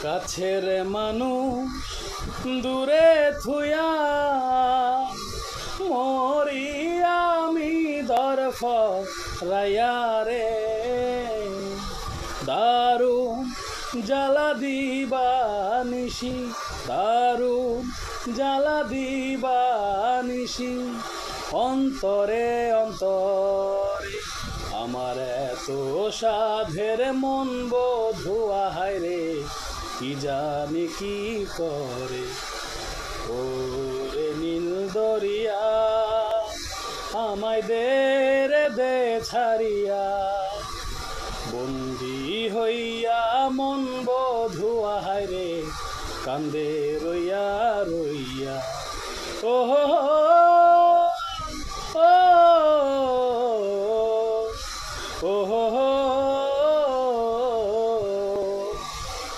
কাছের মানুষ দূরে থুয়া মরি আমি দরফ রায়া রে দারুণ জ্বালা দিবা নিশি দারুণ জ্বালা দিবা নিশি অন্তরে অন্তরে আমার এত সাধের মন বধুয়া হায় রে কি জানি কি করে ওরে নীল দরিয়া আমায় দে ছাড়িয়া বন্দি হইয়া মন বধুয়া হায় রে কান্দে রইয়া রইয়া ও ও